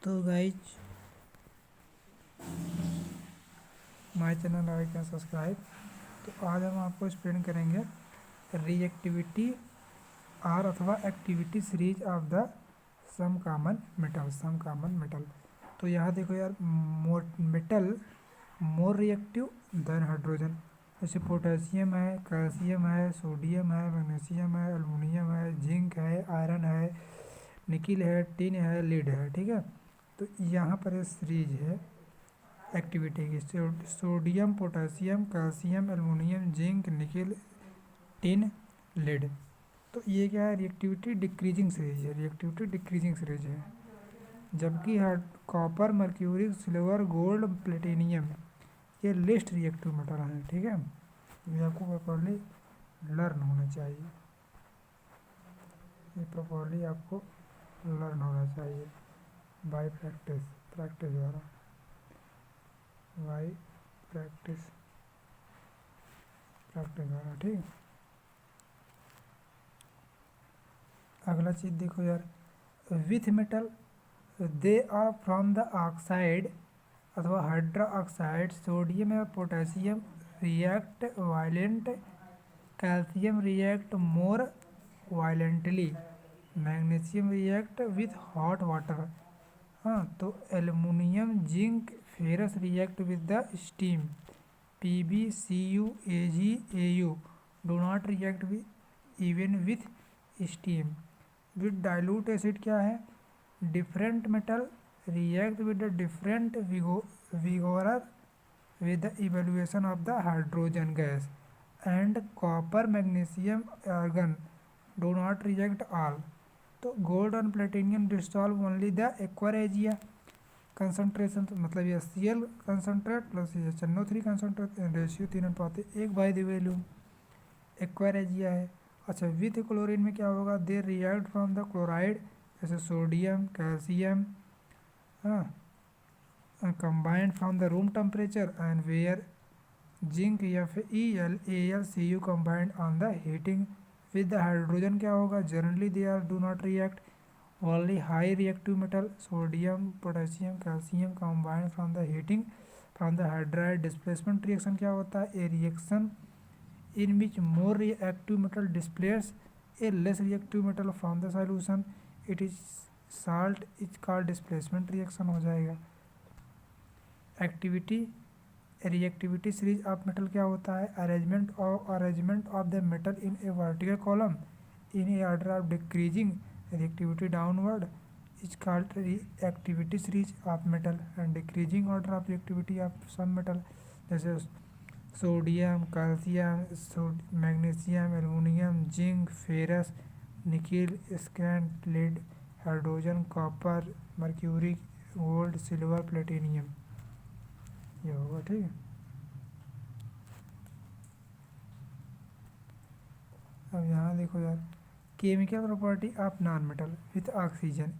तो guys my channel like and subscribe. तो आज हम आपको एक्सप्लेन करेंगे रिएक्टिविटी आर अथवा activity series of the some common metal. तो यहाँ देखो यार, metal more reactive than hydrogen. जैसे पोटेशियम है, कैल्शियम है, सोडियम है, मैग्नीशियम है, एल्युमिनियम है, जिंक है, आयरन है, निकिल है, टिन है, लीड है। ठीक है, तो यहाँ पर ये सीरीज है एक्टिविटी की। Sodium, potassium, calcium, aluminium, zinc, nickel, tin, lead. तो ये क्या है, रिएक्टिविटी डिक्रीजिंग सीरीज है। जबकि copper, mercury, silver, gold, platinum ये लिस्ट रिएक्टिव मेटल हैं। ठीक है, ये आपको प्रॉपरली लर्न होना चाहिए, ये प्रॉपरली आपको लर्न होना चाहिए बाय प्रैक्टिस द्वारा, बाय प्रैक्टिस द्वारा। ठीक, अगला चीज़ देखो यार, with metal they are from the oxide अथवा हाइड्रा ऑक्साइड। सोडियम या potassium react violent, calcium react more violently, magnesium react with hot water. हाँ, तो aluminium, zinc, ferrous react with the steam. Pb, Cu, Ag, Au do not react even with steam. With dilute acid क्या है, different metal react with the different vigor with the evaluation of the hydrogen gas, and copper, magnesium, argon do not react all. तो gold और platinum dissolve only the aqua regia concentration, मतलब ये Cl concentrate plus ये NO3 concentrate, ratio 3:1 by the volume aqua regia है। अच्छा, with chlorine में क्या होगा, they react from the chloride, जैसे सोडियम, कैल्शियम, हाँ, combined from the room temperature, and where zinc FeAlCu combined on the heating with the hydrogen क्या होगा, generally they are do not react. Only high reactive metal sodium, potassium, calcium combined from the heating from the hydride. Displacement reaction क्या होता है, ए reaction in which more reactive metal displace A less reactive metal from the solution, it is salt is called displacement reaction हो जाएगा। Activity reactivity series of metal क्या होता है, arrangement of the metal in A vertical column in A order of decreasing reactivity downward is called reactivity series of metal, and decreasing order of reactivity of some metal जैसे sodium, calcium, magnesium, aluminium, zinc, ferrous, nickel, स्क्रैंड, lead, hydrogen, copper, mercury, gold, silver, platinum, ये होगा। ठीक है, अब यहाँ देखो यार, chemical property of non metal with oxygen.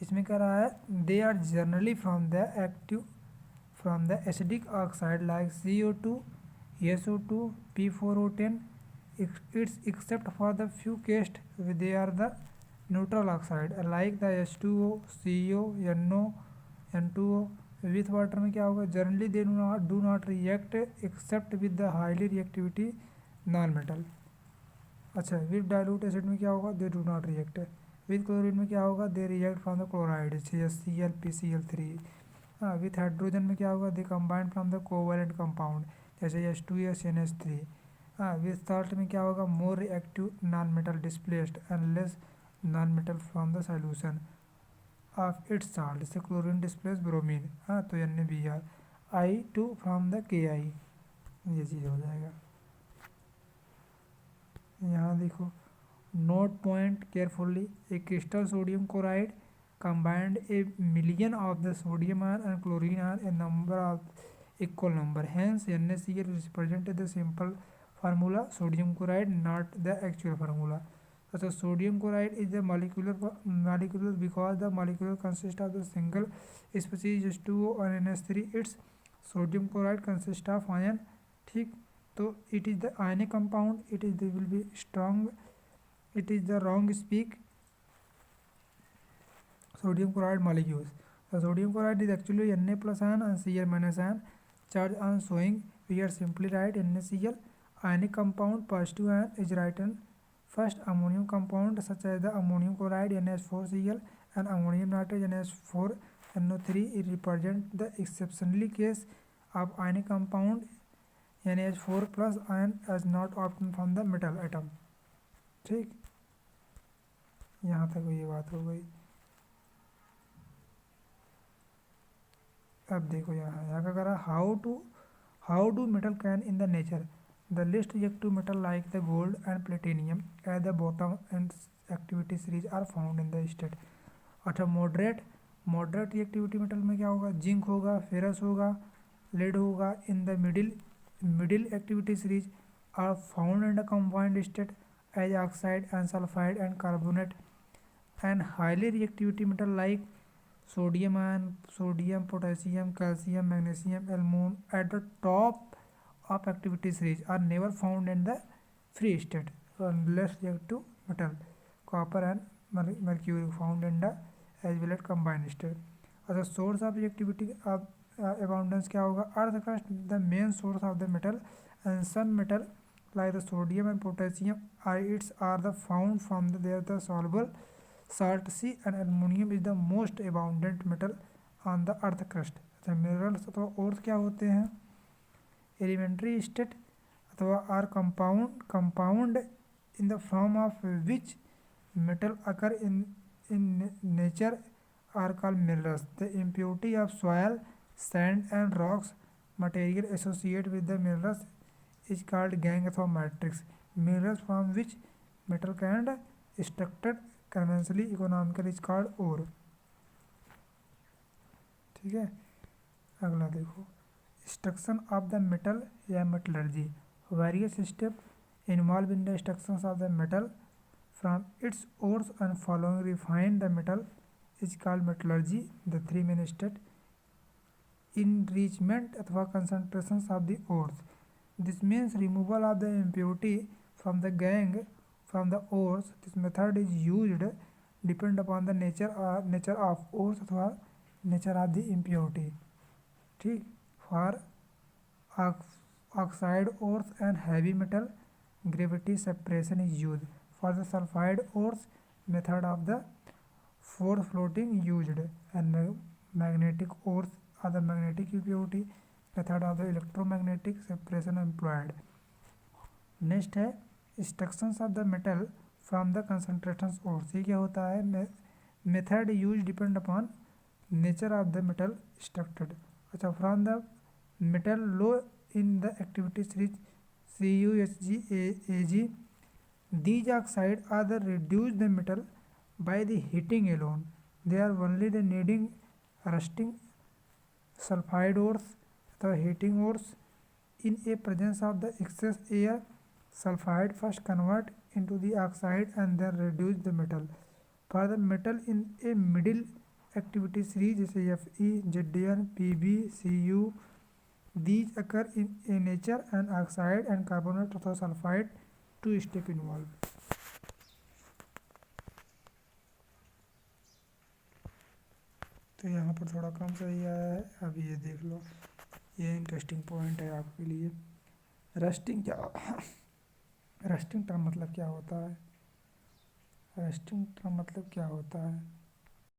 इसमें क्या रहा है, they are generally from the acidic oxide like CO2, SO2, P4O10, it's except for the few cases they are the neutral oxide like the H2O, CO, NO, N2O। With water में क्या होगा, generally they do not react except with the highly reactivity non metal. अच्छा, with dilute acid में क्या होगा, they do not react. With chlorine में क्या होगा, they react from the chloride CaCl, PCl3। हाँ, विथ हाइड्रोजन में क्या होगा, they combined from the covalent compound जैसे H2S, NH3। हाँ, विद साल्ट में क्या होगा, more reactive non metal displaced and less non metal from the solution of its salt, जैसे क्लोरीन डिस्प्लेस ब्रोमीन। हाँ, तो NaBr, I2 from the Ki, ये चीज़ हो जाएगा। यहाँ देखो, note point carefully, A crystal sodium chloride combined a million of the sodium ion and chlorine ion a number of equal number, hence NaCl represented the simple formula sodium chloride, not the actual formula. So sodium chloride is the molecular because the molecule consists of the single species H2O and NH3. Its sodium chloride consists of ion। ठीक, तो it is the ionic compound, it is will be strong, it is the wrong speak sodium chloride molecules। The sodium chloride is actually Na plus ion and Cl minus ion. Charge on showing we are simply write NaCl. Ionic compound positive ion is written first. Ammonium compound such as the ammonium chloride NH4Cl and ammonium nitrate NH4NO3 it represent the exceptionally case of ionic compound NH4 plus ion as not obtained from the metal atom. ठीक, यहाँ तक ये बात हो गई। अब देखो यहाँ का करा how do metal can in the nature the list reactive metal like the gold and platinum at the bottom and activity series are found in the state. अच्छा, मॉडरेट रिएक्टिविटी मेटल में क्या होगा? जिंक होगा, ferrous होगा, lead होगा। In the middle activity series are found in the combined state as oxide and sulphide and carbonate. And highly reactivity metal like sodium ion, sodium, potassium, calcium, magnesium, aluminum at the top of activity series are never found in the free state. Less reactive metal, copper and mercury found in the as well as combined state. As a source of reactivity of abundance क्या होगा? Earth crust, the main source of the metal, and some metal like the sodium and potassium are the found from the soluble salt sea and aluminum is the most abundant metal on the earth crust. अच्छा, minerals अथवा ores क्या होते हैं? Elementary state अथवा or compound in the form of which metal occur in nature are called minerals. The impurity of soil, sand and rocks material associate with the minerals is called gangue अथवा matrix. Minerals from which metal can structured conventionally economical is called ore. ठीक है, अगला देखो, extraction of the metal या metallurgy. Various step involve in the extraction of the metal from its ores and following refine the metal is called metallurgy. The three main step enrichment अथवा concentrations of the ores. This means removal of the impurity from the gangue from the ores. This method is used depend upon the nature of ores अथवा nature of the impurity. ठीक, for oxide ores and heavy metal gravity separation is used. For the sulfide ores method of the force floating used, and magnetic ores are the magnetic impurity method of the electromagnetic separation employed. Next है extractions of the metal from the concentrations ores. ये क्या होता है? Method use depend upon nature of the metal extracted. अच्छा, from the metal low in the activity series CuHg Ag. These oxides are the reduce the metal by the heating alone. They are only the needing rusting sulfide ores the heating ores. In a presence of the excess air, sulfide first convert into the oxide and then reduce the metal. For the metal in a middle activity series जैसे Fe, Zn, Pb, Cu, these occur in a nature and oxide and carbonate अथवा sulfide two step involved. तो यहाँ पर थोड़ा कम सही आया है. अब ये देख लो, ये इंटरेस्टिंग पॉइंट है आपके लिए. रस्टिंग टर्म मतलब क्या होता है? रस्टिंग टर्म मतलब क्या होता है?